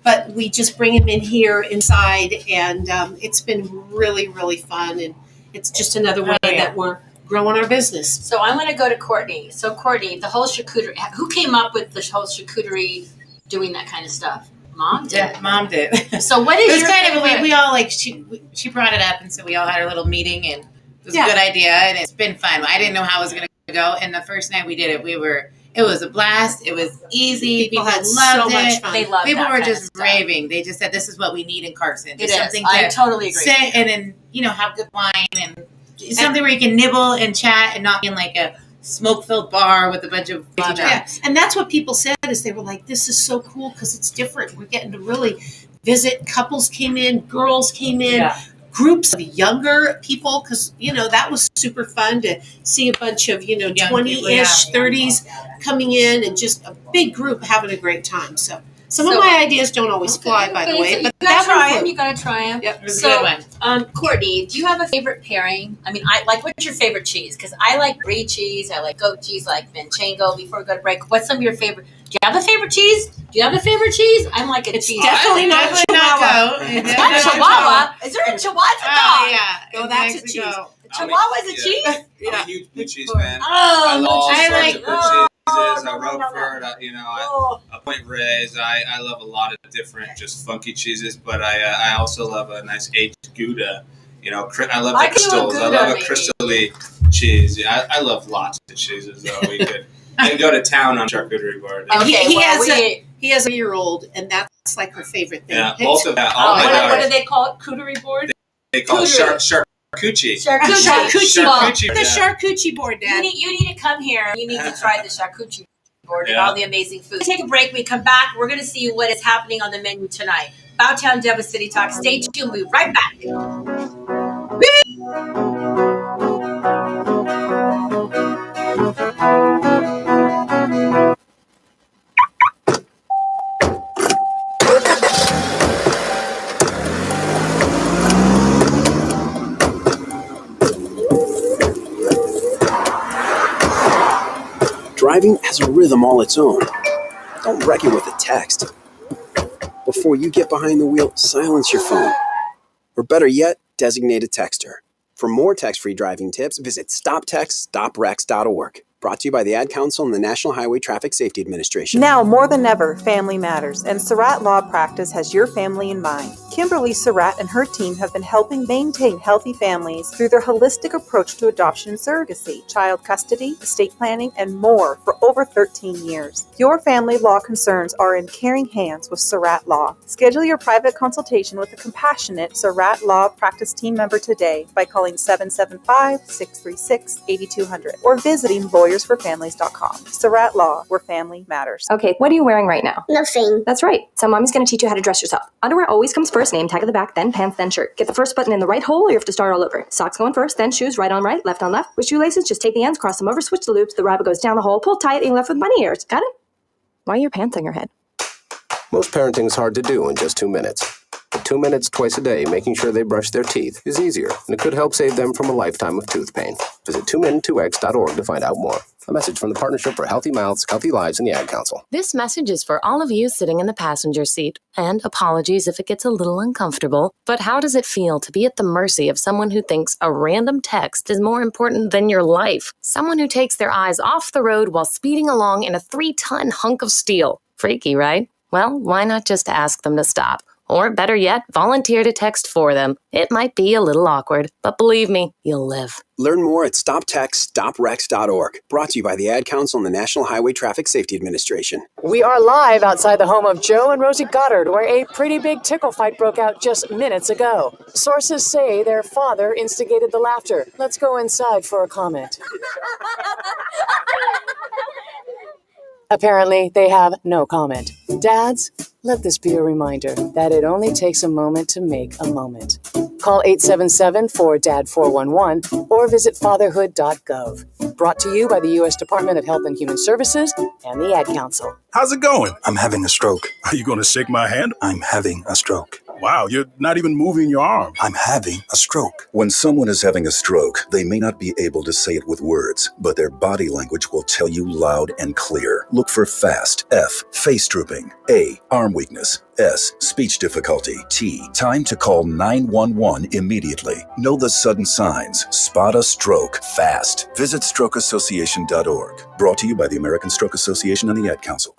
But we just bring them in here inside, and it's been really, really fun. And it's just another way that we're growing our business. So I'm going to go to Courtney. So Courtney, the whole charcuterie, who came up with the whole charcuterie doing that kind of stuff? Mom did. Yeah, Mom did. So what is your favorite? We all she brought it up, and so we all had our little meeting, and it was a good idea, and it's been fun. I didn't know how it was going to go, and the first night we did it, it was a blast. It was easy. People had loved so it. much fun. They loved People that were kind just of stuff. raving. They just said, "This is what we need in Carson." It is. I totally agree. Say, and then have good wine and something where you can nibble and chat and not be in like a smoke-filled bar with a bunch of And that's what people said is they were like, "This is so cool because it's different. We're getting to really visit." Couples came in, girls came in. Groups of younger people, because that was super fun to see a bunch of 20-ish, 30s coming in, and just a big group having a great time. So some of my ideas don't always fly, by the way, but you gotta try them. Yep, it was so, a good one. Courtney, do you have a favorite pairing? I mean, what's your favorite cheese? Because I like brie cheese, I like goat cheese, I like manchego. Before we go to break, what's some of your favorite? Do you have a favorite cheese? Do you have a favorite cheese? I'm like a cheese. Definitely not Chihuahua. It's not Chihuahua. Is there a Chihuahua? It's a dog. Yeah. No, that's a cheese. Chihuahua is a cheese? I'm a huge blue cheese fan. Oh, I like blue cheeses, a Roquefort, a Point Reyes. I love a lot of different just funky cheeses, but I also love a nice aged Gouda. I love the crystals. I love a crystally cheese. Yeah, I love lots of cheeses, though. We could go to town on charcuterie board. Okay, he has a 1-year-old, and that's like her favorite thing. Yeah, both of that. What do they call it? Charcuterie board? They call it charcuterie. Charcuterie. The charcuterie board, Dad. You need to come here. You need to try the charcuterie board and all the amazing food. Take a break. We come back. We're going to see what is happening on the menu tonight. Town Deb City Talk. Stay tuned. We'll be right back. Driving has a rhythm all its own. Don't wreck it with a text. Before you get behind the wheel, silence your phone. Or better yet, designate a texter. For more text-free driving tips, visit stoptextstoprex.org. Brought to you by the Ad Council and the National Highway Traffic Safety Administration. Now more than ever, family matters, and Surratt Law Practice has your family in mind. Kimberly Surratt and her team have been helping maintain healthy families through their holistic approach to adoption and surrogacy, child custody, estate planning, and more for over 13 years. Your family law concerns are in caring hands with Surratt Law. Schedule your private consultation with a compassionate Surratt Law Practice team member today by calling 775-636-8200 or visiting lawyersforfamilies.com. Surratt Law, where family matters. Okay, what are you wearing right now? Nothing. That's right. So mommy's going to teach you how to dress yourself. Underwear always comes first, name tag at the back, then pants, then shirt. Get the first button in the right hole or you have to start all over. Socks going first, then shoes right on right, left on left. With shoelaces, just take the ends, cross them over, switch the loops, the rabbit goes down the hole, pull tight, and you're left with bunny ears. Got it? Why are your pants on your head? Most parenting is hard to do in just 2 minutes. 2 minutes twice a day making sure they brush their teeth is easier, and it could help save them from a lifetime of tooth pain. Visit 2min2x.org to find out more. A message from the Partnership for Healthy Mouths, Healthy Lives, and the Ad Council. This message is for all of you sitting in the passenger seat. And apologies if it gets a little uncomfortable, but how does it feel to be at the mercy of someone who thinks a random text is more important than your life? Someone who takes their eyes off the road while speeding along in a 3-ton hunk of steel. Freaky, right? Well, why not just ask them to stop? Or better yet, volunteer to text for them. It might be a little awkward, but believe me, you'll live. Learn more at stoptextstoprex.org. Brought to you by the Ad Council and the National Highway Traffic Safety Administration. We are live outside the home of Joe and Rosie Goddard, where a pretty big tickle fight broke out just minutes ago. Sources say their father instigated the laughter. Let's go inside for a comment. Apparently, they have no comment. Dads, let this be a reminder that it only takes a moment to make a moment. Call 877-4DAD-411 or visit fatherhood.gov. Brought to you by the U.S. Department of Health and Human Services and the Ad Council. How's it going? I'm having a stroke. Are you going to shake my hand? I'm having a stroke. Wow, you're not even moving your arm. I'm having a stroke. When someone is having a stroke, they may not be able to say it with words, but their body language will tell you loud and clear. Look for FAST. F, face drooping. A, arm weakness. S, speech difficulty. T, time to call 911 immediately. Know the sudden signs. Spot a stroke fast. Visit strokeassociation.org. Brought to you by the American Stroke Association and the Ad Council.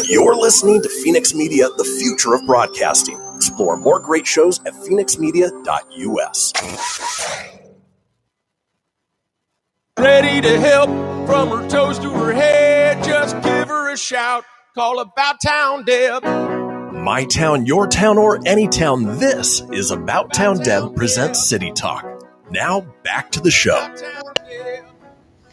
You're listening to Fenix Media, the future of broadcasting. Explore more great shows at phoenixmedia.us. Ready to help from her toes to her head. Just give her a shout. Call about Town Deb. My town, your town, or any town, this is About Town Deb presents City Talk. Now, back to the show.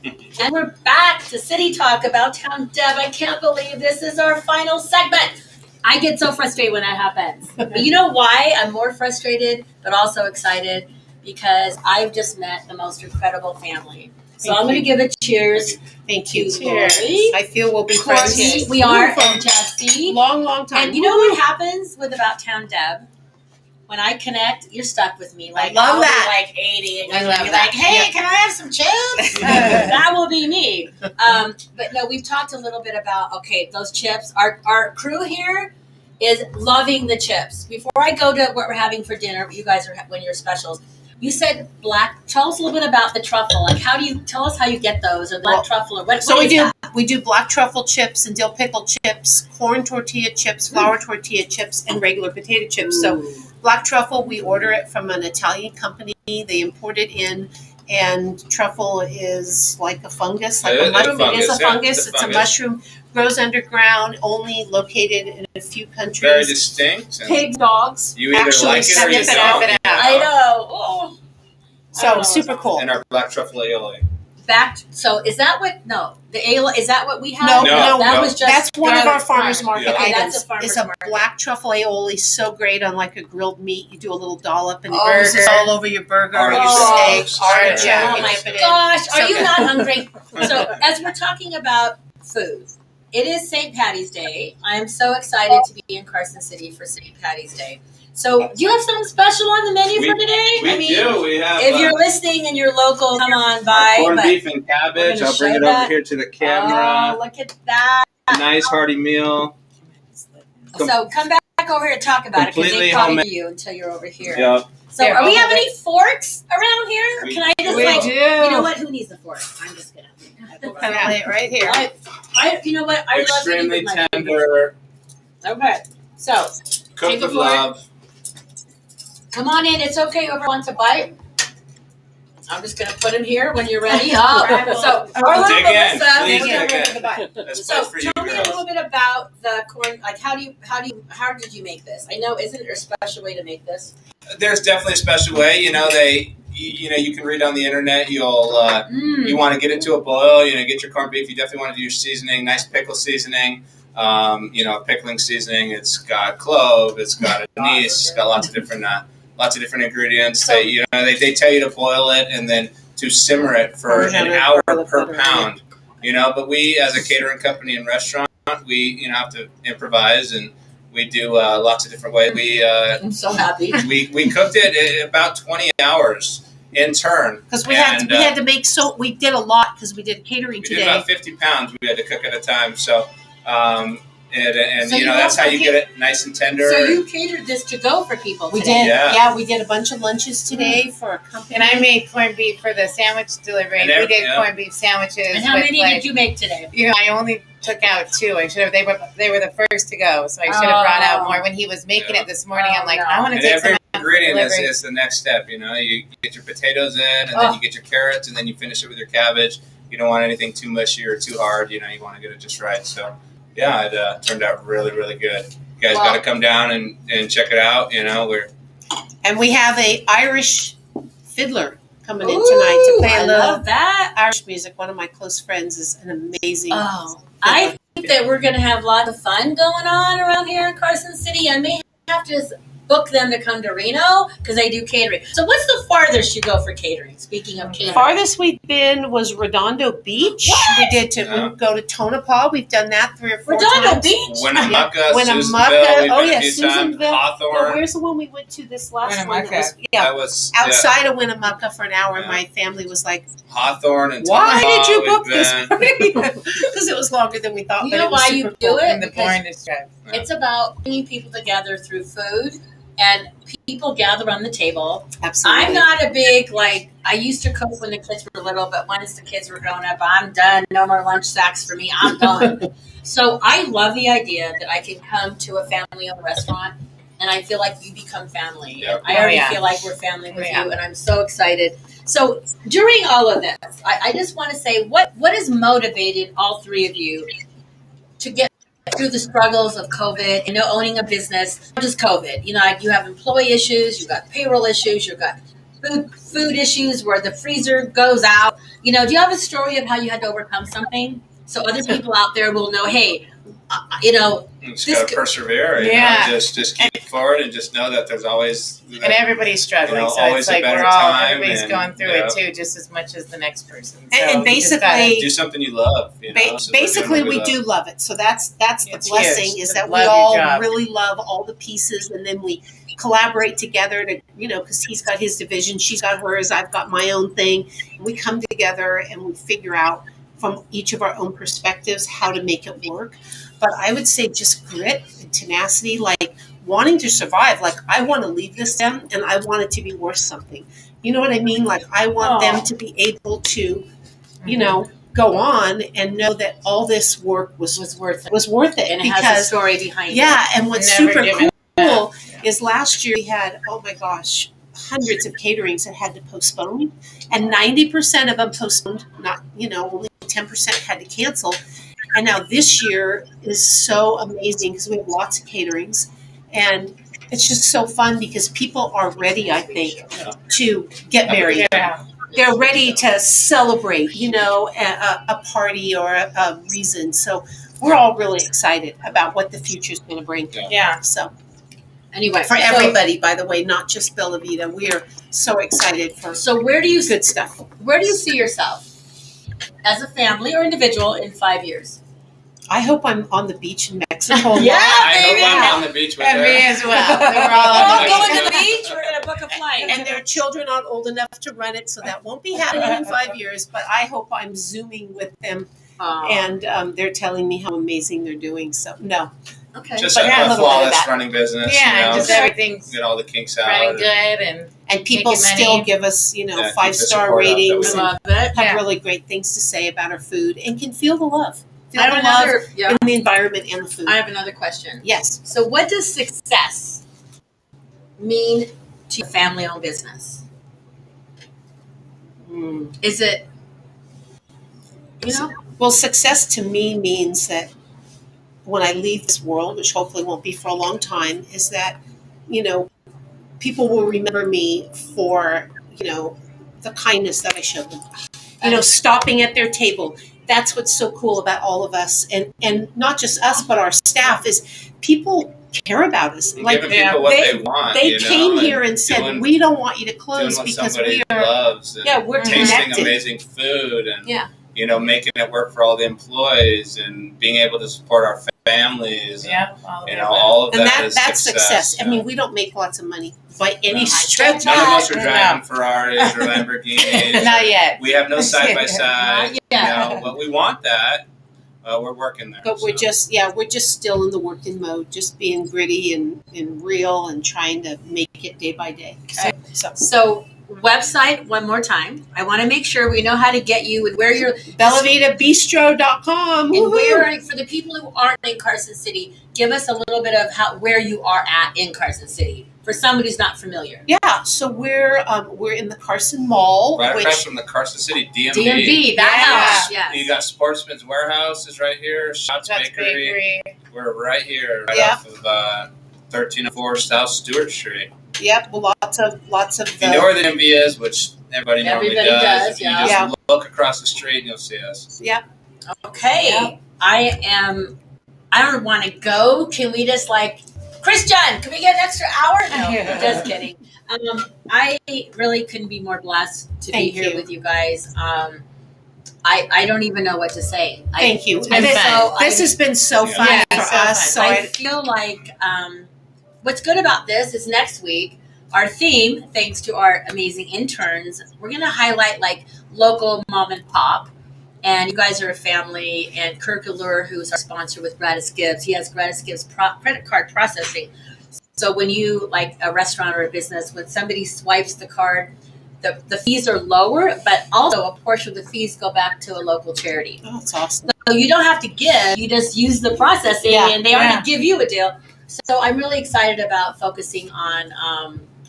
And we're back to City Talk About Town Deb. I can't believe this is our final segment. I get so frustrated when that happens. But you know why? I'm more frustrated, but also excited, because I've just met the most incredible family. So I'm going to give a cheers. Thank you. To Lori. I feel we'll be friends. Courtney, we are, and Jesse. Long time. And you know what happens with About Town Deb? When I connect, you're stuck with me. Like, I love I'll that. Be like 80, and I you'll love be that. like, hey, Yeah. can I have some chips? That will be me. But no, we've talked a little bit about, okay, those chips. Our crew here is loving the chips. Before I go to what we're having for dinner, you guys are when your specials. You said tell us a little bit about the truffle. Like, tell us how you get those, or black truffle, or what? So what is that? we do black truffle chips and dill pickle chips, corn tortilla chips, flour tortilla chips, and regular potato chips. So black truffle, we order it from an Italian company. They import it in, and truffle is like a fungus, like a mushroom. It is a fungus. It's a mushroom. Grows underground, only located in a few countries. Very distinct. Pigs, dogs. You either like it or you don't. I know. Oh. So super cool. And our black truffle aioli. So is that what? No, the aioli. Is that what we have? No. That was just. That's one of our farmers market Okay, items. that's a farmer's It's a market. black truffle aioli, so great on like a grilled meat. You do a little dollop and it Burger. oozes all over your burger or your Oh, steak. Orange, Oh you my dip it in. gosh, So are you good. not hungry? So as we're talking about food, it is St. Patty's Day. I am so excited to be in Carson City for St. Patty's Day. So do you have something special on the menu for today? We do. We have. If you're listening and you're local, come on by. Corned but beef and cabbage. we're gonna I'll bring show it that. over here to the camera. Oh, look at that. A nice hearty meal. So come back over here and talk about it, because Completely they probably homemade. do you until you're over here. Yep. So are we having any forks around here? Or can I just We do. You know what? Who needs a fork? I'm just gonna. Lay it right here. You know what? I love Extremely eating with my tender. Okay. So Cooked take a with fork. love. Come on in. It's okay. Whoever wants a bite. I'm just gonna put him here when you're ready. So our little Dig in. Melissa, Please we're dig gonna in. bite. That's So place for you tell me a girls. little bit about the corn. Like, how did you make this? I know, isn't there a special way to make this? There's definitely a special way. You can read on the internet. You want to get it to a boil. Get your corned beef. You definitely want to do your seasoning. Nice pickle seasoning. Pickling seasoning. It's got clove. It's got anise. It's got lots of different ingredients. They tell you to boil it and then to simmer it for an hour per pound. But we, as a catering company and restaurant, we have to improvise and We do lots of different ways. I'm so happy. We cooked it in about 20 hours in turn. Because we had to make, so we did a lot because we did catering We today. did about 50 pounds we had to cook at a time. So, and So you know, you that's how also you get it nice and tender. So you catered this to go for people We today. did. Yeah. Yeah, we did a bunch of lunches today for a company. And I made corned beef for the sandwich delivery. And We did yeah. corned beef sandwiches. And how with, many like, did you make today? You know, I only took out 2. I should have. They were the first to go, so I should have brought out more. When he was making it this morning, I'm like, I want to And take every some ingredient delivery. is the next step. You know, you get your potatoes in, and then you get your carrots, and then you finish it with your cabbage. You don't want anything too mushy or too hard. You know, you want to get it just right. So, yeah, it turned out really, really good. You guys got to come down and check it out. You know, And we have a Irish fiddler coming in tonight to play a I little love that. Irish music. One of my close friends is an amazing. I think that we're going to have lots of fun going on around here in Carson City. I may have to book them to come to Reno because they do catering. So what's the farthest you go for catering? Speaking of catering. Farthest we've been was Redondo Beach. What? We did we go to Tonopah. We've done that 3 or 4 Redondo times. Beach? Winnemucca, Susanville. we've Oh been a yeah, few times. Susanville. Hawthorne. No, where's the one we went to this last one? That was outside of Winnemucca for an hour. And my family was like, Hawthorne and "Why did you Tonopah, book this?" Because it was longer than we thought. You but know it was why super you cool. do it? And the Because boring is drive. it's about bringing people together through food, and people gather around the table. Absolutely. I'm not a big, I used to cook when the kids were little, but once the kids were grown up, I'm done. No more lunch sacks for me. I'm done. So I love the idea that I can come to a family-owned restaurant, and I feel like you become family. Yep. I already Oh, yeah. feel like we're family with Yeah. you, and I'm so excited. So during all of this, I just want to say, what has motivated all 3 of you to get through the struggles of COVID, owning a business, not just COVID. You have employee issues, you've got payroll issues, you've got food issues where the freezer goes out. Do you have a story of how you had to overcome something so other people out there will know, hey, You just gotta persevere. Yeah. Just keep forward and just know that there's always And everybody's struggling, so always it's a like better we're all time everybody's and, going through you know, it too, just as much as the next person. And we just gotta- basically, do something you love. So we're doing basically, what we love. do love it. So that's the It's blessing huge is to that we love your all job. really love all the pieces, and then we collaborate together to because he's got his division, she's got hers, I've got my own thing. We come together and we figure out from each of our own perspectives how to make it work. But I would say just grit and tenacity, like wanting to survive. Like I want to leave this them, and I want it to be worth something. You know what I mean? Like I want them to be able to, go on and know that all this work was worth it. And it because, has a story behind it. Yeah, and what's Never super given cool is last year we had, oh my gosh, hundreds of caterings that had to postpone, and 90% of them postponed. Not, only 10% had to cancel. And now this year is so amazing because we have lots of caterings, and it's just so fun because people are ready, I think, to get married. Yeah. They're ready to celebrate, a party or a reason. So we're all really excited about what the future is going to bring. Yeah. So Anyway, for everybody, by the way, not just Bella Vita, we are so excited for where do you good stuff. Where do you see yourself as a family or individual in 5 years? I hope I'm on the beach in Mexico. Yeah, I baby. hope I'm on the beach with And her. me as well. We're We're all all on going the to the beach. We're going to book a flight. And their children aren't old enough to run it, so that won't be happening in 5 years. But I hope I'm Zooming with them, and they're telling me how amazing they're doing. So, no. Okay. Just But a yeah, a little bit of flawless that. running business. Yeah, just everything's get all the kinks out. running good And people making money. still give us, keep the 5-star support up that ratings we and love it. have Yeah. really great things to say about our food and can feel the love. Feel I have the love another- yeah. in the environment and the food. I have another question. Yes. So what does success mean to a family-owned business? Is it, Well, success to me means that when I leave this world, which hopefully won't be for a long time, is that, people will remember me for, the kindness that I showed them. Stopping at their table. That's what's so cool about all of us. And not just us, but our staff is people care about us. And giving people what they want. They came here and said, doing- we don't want you to doing close what because somebody we are loves. And we're tasting connected. amazing food and Yeah. making it work for all the employees and being able to support our families. Yeah, all of And that is that's success. Yeah. I mean, we don't make lots of money by any stretch. None of us are driving Ferraris or Lamborghinis. Not yet. We have no side by side. yet. But we want that. We're working there. But we're just still in the working mode, just being gritty and real and trying to make it day by day. So website one more time. I want to make sure we know how to get you and where you're. BellaVitaBistro.com. And where, for the people who aren't in Carson City, give us a little bit of where you are at in Carson City for somebody who's not familiar. Yeah, so we're in the Carson Mall, Right which across from the Carson City DMV. DMV, that house. Yeah. You got Sportsman's Warehouse is right here. Shots Bakery. We're right here, off of 1304 South Stewart Street. Yep, lots of. If you know where the DMV is, which everybody normally does, if you just look across the street, and you'll see us. Yep. Okay. Yep. I don't want to go. Can we just Christian, can we get an extra hour? No, just kidding. I really couldn't be more blessed to be here with you guys. I don't even know what to say. Thank you. It's been fun. This has been so fun for us. So I feel like what's good about this is next week, our theme, thanks to our amazing interns, we're going to highlight local mom and pop. And you guys are a family. And Kirk Allure, who's our sponsor with Gratis Gives, he has Gratis Gives credit card processing. So when you, a restaurant or a business, when somebody swipes the card, the fees are lower, but also a portion of the fees go back to a local charity. Oh, that's awesome. So you don't have to give, you just use the processing and they already give you a deal. So I'm really excited about focusing on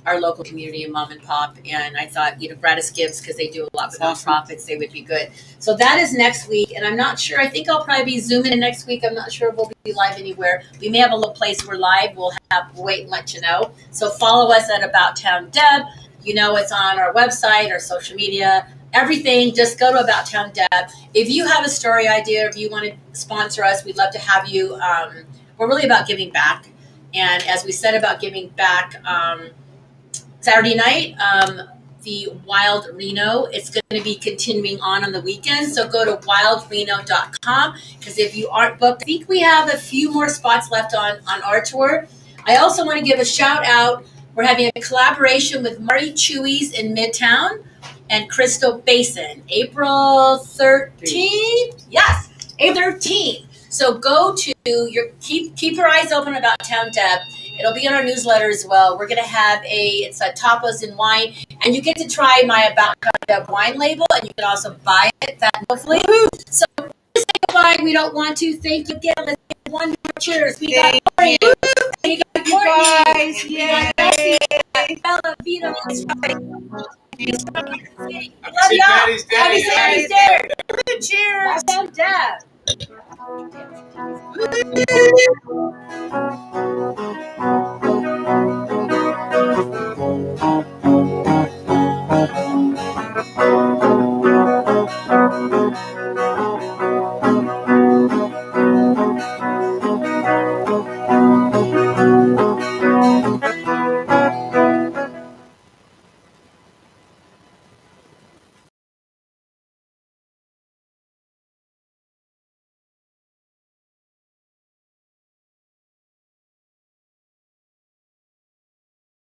our local community and mom and pop. And I thought, Gratis Gives, because they do a lot with nonprofits, they would be good. So that is next week. And I'm not sure, I think I'll probably be Zooming in next week. I'm not sure if we'll be live anywhere. We may have a little place we're live. We'll wait and let you know. So follow us at About Town Deb. It's on our website, our social media, everything. Just go to About Town Deb. If you have a story idea, if you want to sponsor us, we'd love to have you. We're really about giving back. And as we said about giving back, Saturday night, the Wild Reno, it's going to be continuing on the weekend. So go to wildreno.com because if you aren't booked, I think we have a few more spots left on our tour. I also want to give a shout out. We're having a collaboration with Murray Chewy's in Midtown and Crystal Basin, April 13th. Yes, April 13th. So go to keep your eyes open About Town Deb. It'll be in our newsletter as well. We're gonna have it's a tapas and wine, and you get to try my About Town Deb wine label, and you can also buy it. Hopefully. So say goodbye. We don't want to. Thank you again. Let's get one more cheers. We got Lori. We got Courtney. We got Bessie. Bella Vita Bistro. Love y'all. Happy Daddy's Day. Cheers. About Town Deb.